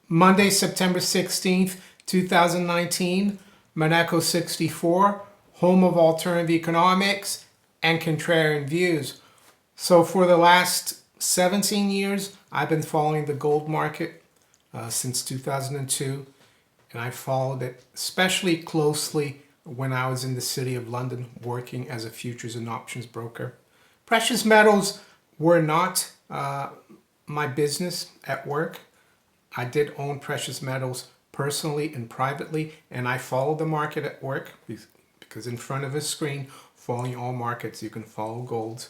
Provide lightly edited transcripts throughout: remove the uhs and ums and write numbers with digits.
Monday, September 16th, 2019, Maneco 64, home of alternative economics and contrarian views. So for the last 17 years, I've been following the gold market since 2002, and I followed it especially closely when I was in the city of London working as a futures and options broker. Precious metals were not my business at work. I did own precious metals personally and privately, and I followed the market at work because in front of a screen, following all markets, you can follow gold.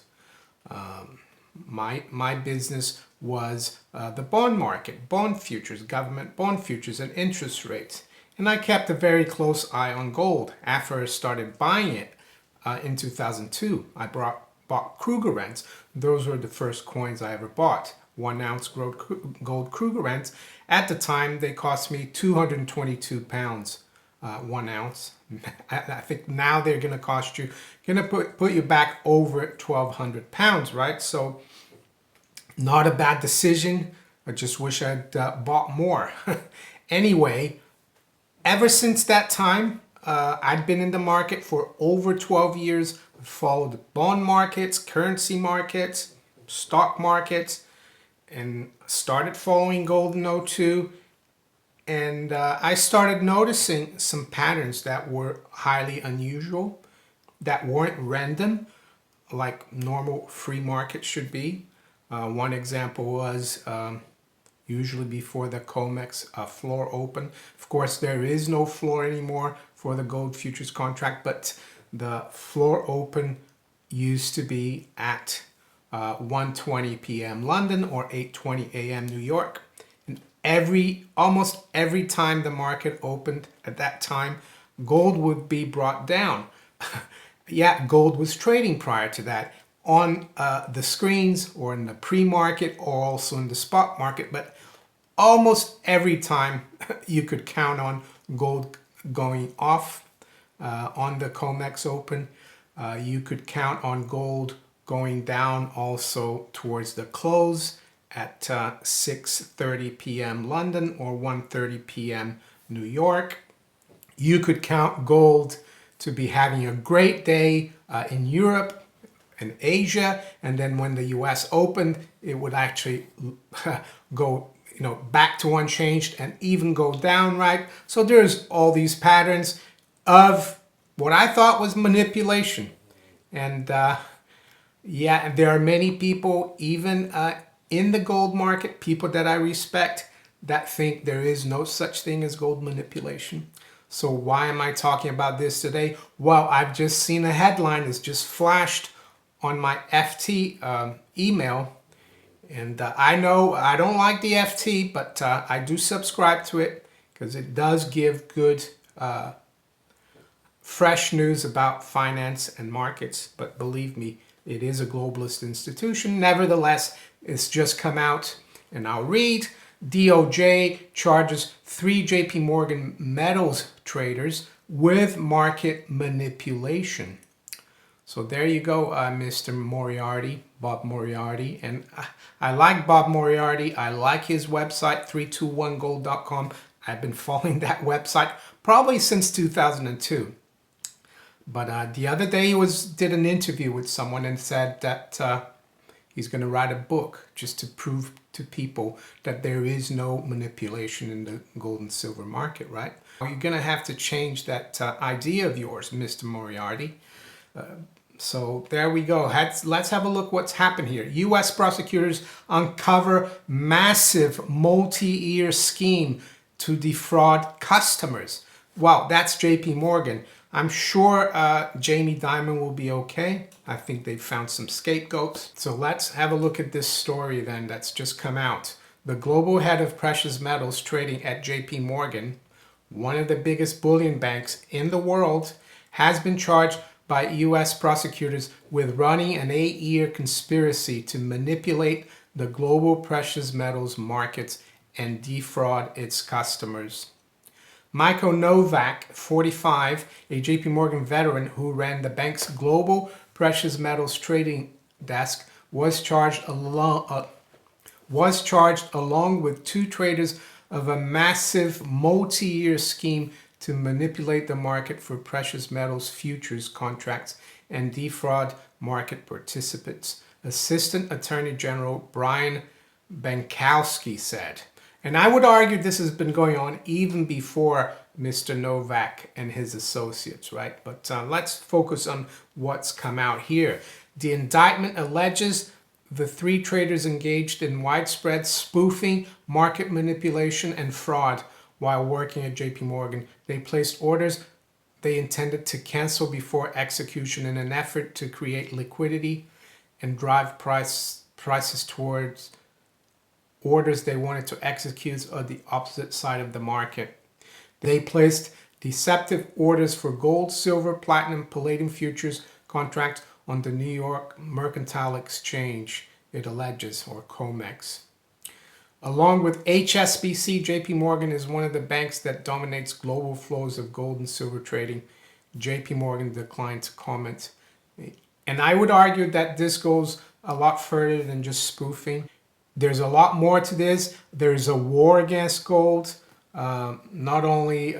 My business was the bond market, bond futures, government bond futures, and interest rates. And I kept a very close eye on gold. After I started buying it in 2002, I bought Krugerrands. Those were the first coins I ever bought. 1 ounce gold Krugerrands. At the time, they cost me 222 pounds, 1 ounce. I think now they're going to cost you, put you back over 1,200 pounds, right? So not a bad decision. I just wish I'd bought more. Anyway, ever since that time, I'd been in the market for over 12 years. I followed bond markets, currency markets, stock markets, and started following gold in 2002. And I started noticing some patterns that were highly unusual, that weren't random, like normal free markets should be. One example was usually before the COMEX floor open. Of course, there is no floor anymore for the gold futures contract, but the floor open used to be at 1:20 p.m. London or 8:20 a.m. New York. And almost every time the market opened at that time, gold would be brought down. Yeah, gold was trading prior to that on the screens or in the pre-market or also in the spot market, but almost every time you could count on gold going off on the COMEX open. You could count on gold going down also towards the close at 6:30 p.m. London or 1:30 p.m. New York. You could count gold to be having a great day in Europe and Asia, and then when the US opened, it would actually go back to unchanged and even go down, right? So there's all these patterns of what I thought was manipulation. And yeah, there are many people, even in the gold market, people that I respect, that think there is no such thing as gold manipulation. So why am I talking about this today? Well, I've just seen a headline that's just flashed on my FT email. And I know I don't like the FT, but I do subscribe to it because it does give good, fresh news about finance and markets. But believe me, it is a globalist institution. Nevertheless, it's just come out, and I'll read. DOJ charges 3 JP Morgan metals traders with market manipulation. So there you go, Mr. Moriarty, Bob Moriarty. And I like Bob Moriarty. I like his website, 321gold.com. I've been following that website probably since 2002. But the other day he did an interview with someone and said that he's going to write a book just to prove to people that there is no manipulation in the gold and silver market, right? You're going to have to change that idea of yours, Mr. Moriarty. So there we go. Let's have a look what's happened here. U.S. prosecutors uncover massive multi-year scheme to defraud customers. Wow, that's JP Morgan. I'm sure Jamie Dimon will be okay. I think they found some scapegoats. So let's have a look at this story then that's just come out. The global head of precious metals trading at JP Morgan, one of the biggest bullion banks in the world, has been charged by U.S. prosecutors with running an 8-year conspiracy to manipulate the global precious metals markets and defraud its customers. Michael Novak, 45, a JP Morgan veteran who ran the bank's global precious metals trading desk, was charged along with 2 traders of a massive multi-year scheme to manipulate the market for precious metals futures contracts and defraud market participants, Assistant Attorney General Brian Bankowski said. And I would argue this has been going on even before Mr. Novak and his associates, right? But let's focus on what's come out here. The indictment alleges the three traders engaged in widespread spoofing, market manipulation, and fraud while working at JP Morgan. They placed orders they intended to cancel before execution in an effort to create liquidity and drive prices towards orders they wanted to execute on the opposite side of the market. They placed deceptive orders for gold, silver, platinum, palladium futures contracts on the New York Mercantile Exchange, it alleges, or COMEX. Along with HSBC, JP Morgan is one of the banks that dominates global flows of gold and silver trading. JP Morgan declined to comment. And I would argue that this goes a lot further than just spoofing. There's a lot more to this. There's a war against gold, not only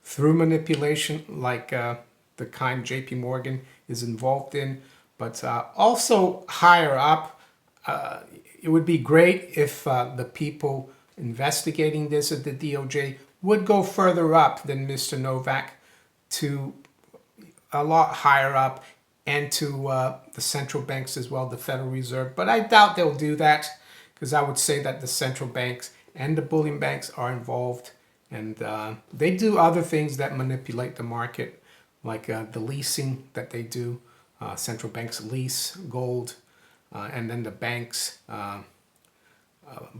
through manipulation like the kind JP Morgan is involved in, but also higher up. It would be great if the people investigating this at the DOJ would go further up than Mr. Novak, to a lot higher up, and to the central banks as well, the Federal Reserve. But I doubt they'll do that, because I would say that the central banks and the bullion banks are involved, and they do other things that manipulate the market, like the leasing that they do. Central banks lease gold, and then the banks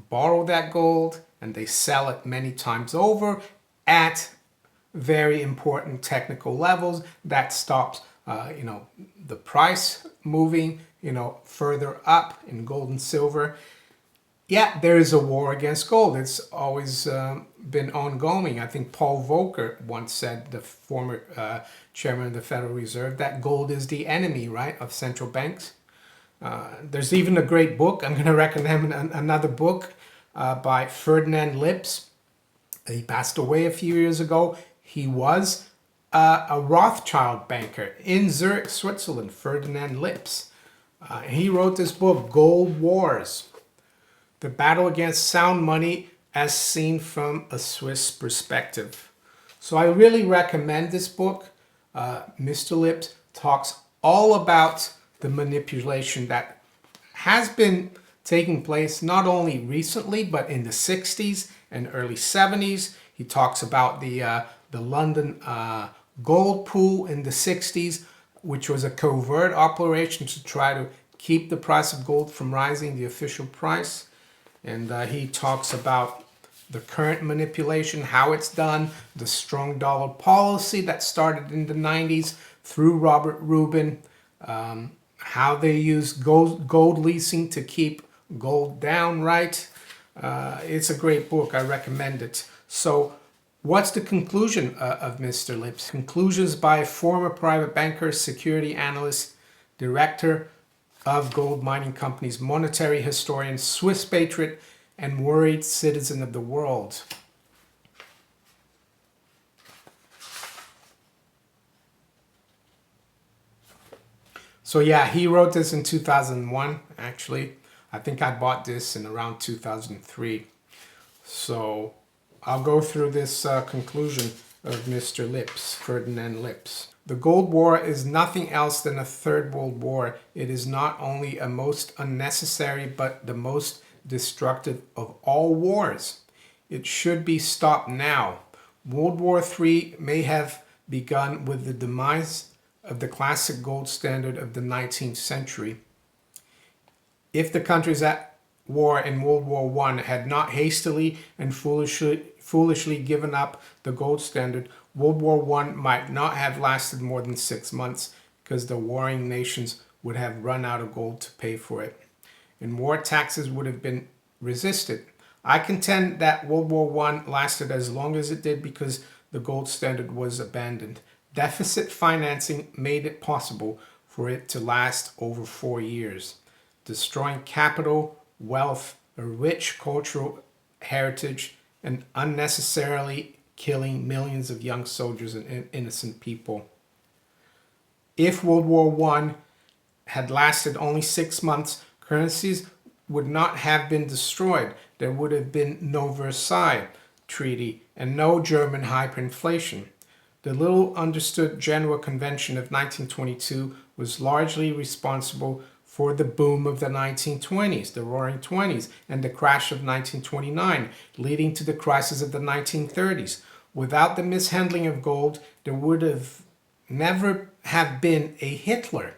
borrow that gold and they sell it many times over at very important technical levels that stops the price moving further up in gold and silver. Yeah, there is a war against gold. It's always been ongoing. I think Paul Volcker once said, the former chairman of the Federal Reserve, that gold is the enemy, right, of central banks. There's even a great book. I'm going to recommend another book by Ferdinand Lips. He passed away a few years ago. He was a Rothschild banker in Zurich, Switzerland, Ferdinand Lips. He wrote this book, Gold Wars: The Battle Against Sound Money as Seen from a Swiss Perspective. So I really recommend this book. Mr. Lips talks all about the manipulation that has been taking place not only recently, but in the 60s and early 70s. He talks about the London gold pool in the 60s, which was a covert operation to try to keep the price of gold from rising, the official price. And he talks about the current manipulation, how it's done, the strong dollar policy that started in the 90s through Robert Rubin, how they use gold leasing to keep gold down, right? It's a great book. I recommend it. So what's the conclusion of Mr. Lips? Conclusions by former private banker, security analyst, director of gold mining companies, monetary historian, Swiss patriot, and worried citizen of the world. So yeah, he wrote this in 2001, actually. I think I bought this in around 2003. So I'll go through this conclusion of Mr. Lips, Ferdinand Lips. The Gold War is nothing else than a Third World War. It is not only a most unnecessary, but the most destructive of all wars. It should be stopped now. World War III may have begun with the demise of the classic gold standard of the 19th century. If the countries at war in World War I had not hastily and foolishly given up the gold standard, World War I might not have lasted more than 6 months, because the warring nations would have run out of gold to pay for it, and more taxes would have been resisted. I contend that World War I lasted as long as it did because the gold standard was abandoned. Deficit financing made it possible for it to last over 4 years, destroying capital, wealth, a rich cultural heritage and unnecessarily killing millions of young soldiers and innocent people. If World War I had lasted only 6 months, currencies would not have been destroyed. There would have been no Versailles Treaty and no German hyperinflation. The little understood Genoa Convention of 1922 was largely responsible for the boom of the 1920s, the Roaring Twenties, and the crash of 1929, leading to the crisis of the 1930s. Without the mishandling of gold, there would have never have been a Hitler.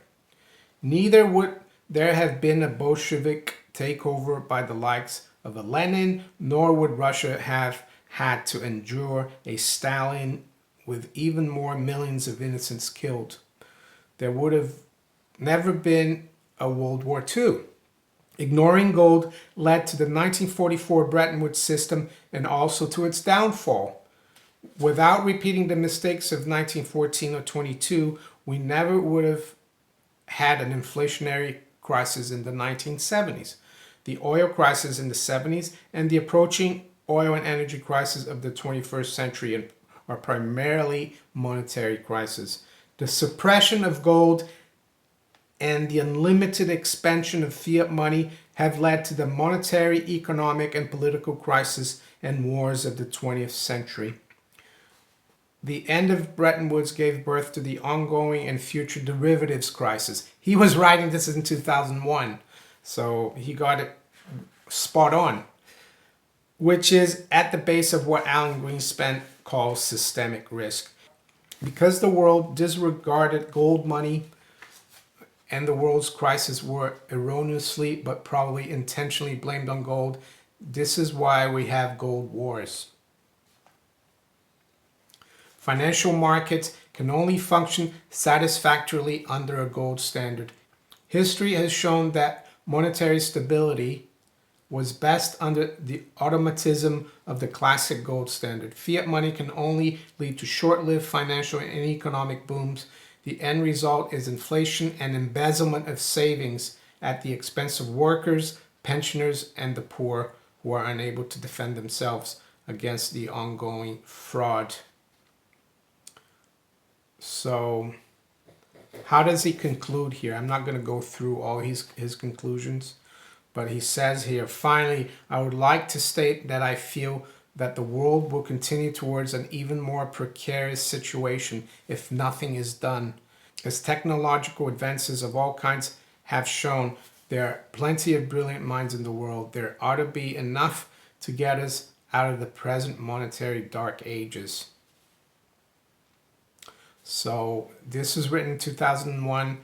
Neither would there have been a Bolshevik takeover by the likes of a Lenin, nor would Russia have had to endure a Stalin with even more millions of innocents killed. There would have never been a World War II. Ignoring gold led to the 1944 Bretton Woods system and also to its downfall. Without repeating the mistakes of 1914 or 22, we never would have had an inflationary crisis in the 1970s, the oil crisis in the 70s, and the approaching oil and energy crisis of the 21st century are primarily monetary crises. The suppression of gold and the unlimited expansion of fiat money have led to the monetary, economic, and political crisis and wars of the 20th century. The end of Bretton Woods gave birth to the ongoing and future derivatives crisis. He was writing this in 2001, so he got it spot on, which is at the base of what Alan Greenspan calls systemic risk. Because the world disregarded gold money and the world's crises were erroneously but probably intentionally blamed on gold, this is why we have gold wars. Financial markets can only function satisfactorily under a gold standard. History has shown that monetary stability was best under the automatism of the classic gold standard. Fiat money can only lead to short-lived financial and economic booms. The end result is inflation and embezzlement of savings at the expense of workers, pensioners, and the poor who are unable to defend themselves against the ongoing fraud. So, how does he conclude here? I'm not going to go through all his conclusions, but he says here, finally, I would like to state that I feel that the world will continue towards an even more precarious situation if nothing is done. As technological advances of all kinds have shown, there are plenty of brilliant minds in the world. There ought to be enough to get us out of the present monetary dark ages. So this was written in 2001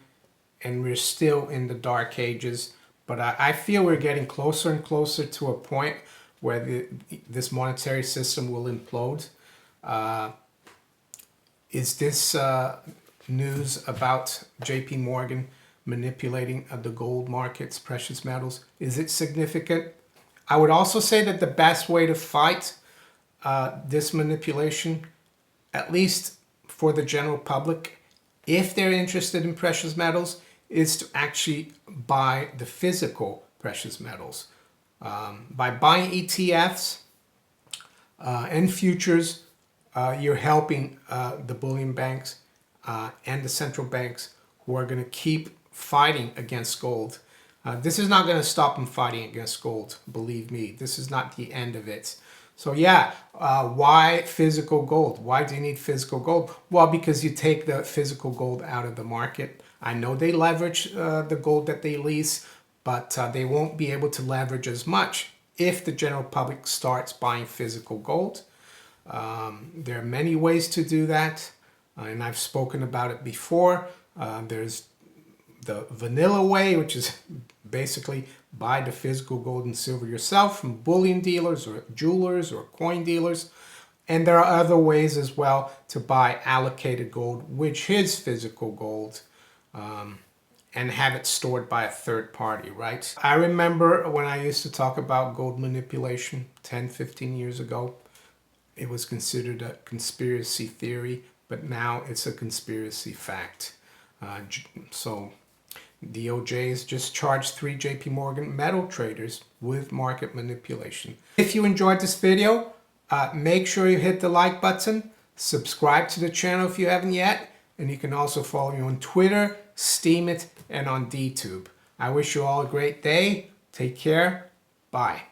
and we're still in the dark ages, but I feel we're getting closer and closer to a point where this monetary system will implode. Is this news about JP Morgan manipulating the gold markets, precious metals, is it significant? I would also say that the best way to fight this manipulation, at least for the general public, if they're interested in precious metals, is to actually buy the physical precious metals. By buying ETFs and futures, you're helping the bullion banks and the central banks who are going to keep fighting against gold. This is not going to stop them fighting against gold, believe me. This is not the end of it. So yeah, why physical gold? Why do you need physical gold? Well, because you take the physical gold out of the market. I know they leverage the gold that they lease, but they won't be able to leverage as much if the general public starts buying physical gold. There are many ways to do that, and I've spoken about it before. There's the vanilla way, which is basically buy the physical gold and silver yourself from bullion dealers or jewelers or coin dealers. And there are other ways as well to buy allocated gold, which is physical gold, and have it stored by a third party, right? I remember when I used to talk about gold manipulation 10, 15 years ago, it was considered a conspiracy theory, but now it's a conspiracy fact. So DOJ's just charged 3 JP Morgan metal traders with market manipulation. If you enjoyed this video, make sure you hit the like button, subscribe to the channel if you haven't yet, and you can also follow me on Twitter, Steemit, and on DTube. I wish you all a great day. Take care. Bye.